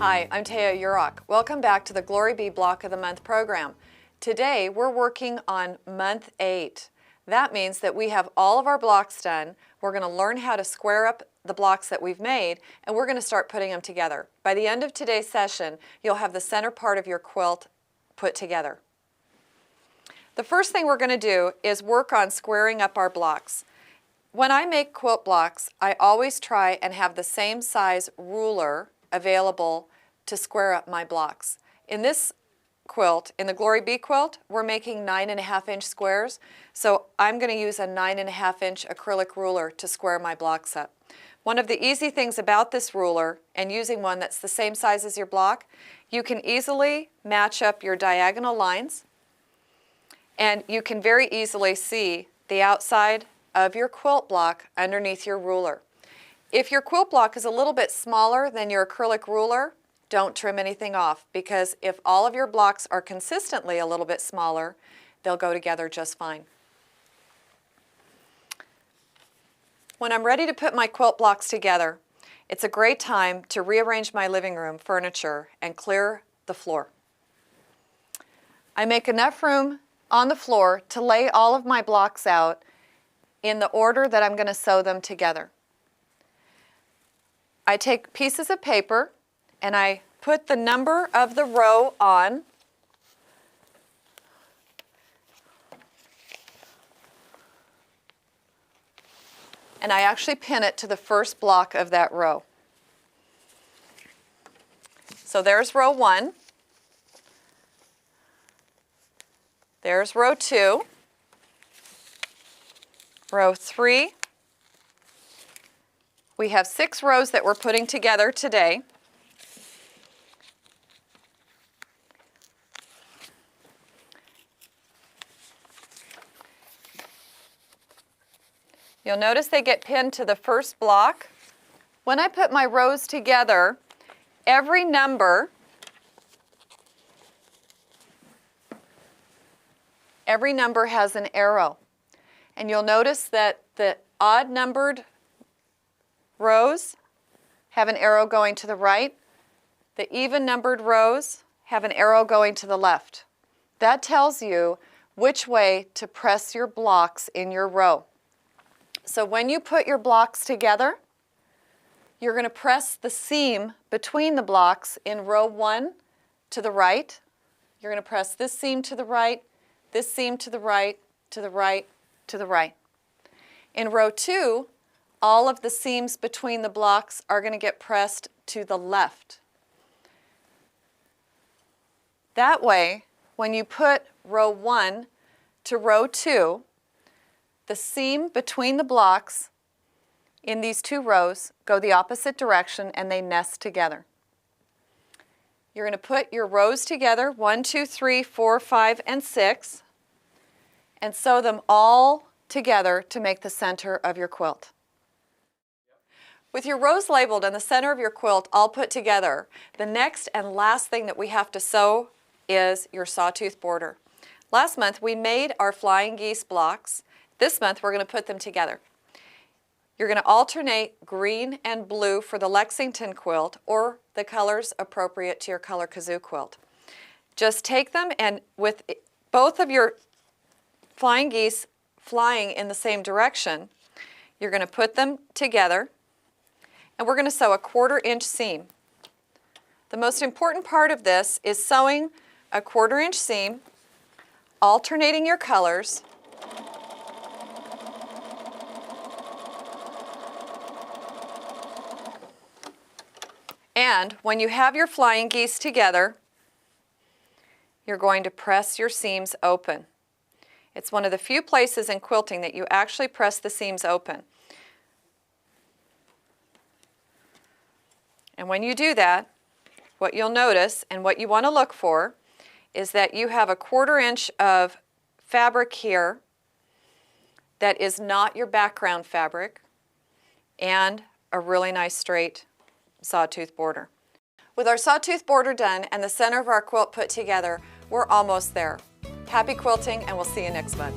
Hi, I'm Thea Jirak. Welcome back to the Glory Be Block of the Month program. Today we're working on month 8. That means that we have all of our blocks done. We're going to learn how to square up the blocks that we've made, and we're going to start putting them together. By the end of today's session, you'll have the center part of your quilt put together. The first thing we're going to do is work on squaring up our blocks. When I make quilt blocks, I always try and have the same size ruler available to square up my blocks. In this quilt, in the Glory Be quilt, we're making 9.5-inch squares, so I'm going to use a 9.5-inch acrylic ruler to square my blocks up. One of the easy things about this ruler, and using one that's the same size as your block, you can easily match up your diagonal lines, and you can very easily see the outside of your quilt block underneath your ruler. If your quilt block is a little bit smaller than your acrylic ruler, don't trim anything off, because if all of your blocks are consistently a little bit smaller, they'll go together just fine. When I'm ready to put my quilt blocks together, it's a great time to rearrange my living room furniture and clear the floor. I make enough room on the floor to lay all of my blocks out in the order that I'm going to sew them together. I take pieces of paper and I put the number of the row on. And I actually pin it to the first block of that row. So there's row 1. There's row 2. Row 3. We have 6 rows that we're putting together today. You'll notice they get pinned to the first block. When I put my rows together, every number has an arrow. And you'll notice that the odd numbered rows have an arrow going to the right. The even numbered rows have an arrow going to the left. That tells you which way to press your blocks in your row. So when you put your blocks together, you're going to press the seam between the blocks in row 1 to the right. You're going to press this seam to the right, this seam to the right, to the right, to the right. In row 2, all of the seams between the blocks are going to get pressed to the left. That way, when you put row 1 to row 2, the seam between the blocks in these 2 rows go the opposite direction and they nest together. You're going to put your rows together, 1, 2, 3, 4, 5, and 6, and sew them all together to make the center of your quilt. With your rows labeled and the center of your quilt all put together, the next and last thing that we have to sew is your sawtooth border. Last month we made our flying geese blocks. This month we're going to put them together. You're going to alternate green and blue for the Lexington quilt, or the colors appropriate to your color kazoo quilt. Just take them, and with both of your flying geese flying in the same direction, you're going to put them together, and we're going to sew a 1/4-inch seam. The most important part of this is sewing a 1/4-inch seam, alternating your colors, and when you have your flying geese together, you're going to press your seams open. It's one of the few places in quilting that you actually press the seams open. And when you do that, what you'll notice and what you want to look for is that you have a 1/4-inch of fabric here that is not your background fabric, and a really nice straight sawtooth border. With our sawtooth border done and the center of our quilt put together, we're almost there. Happy quilting, and we'll see you next month.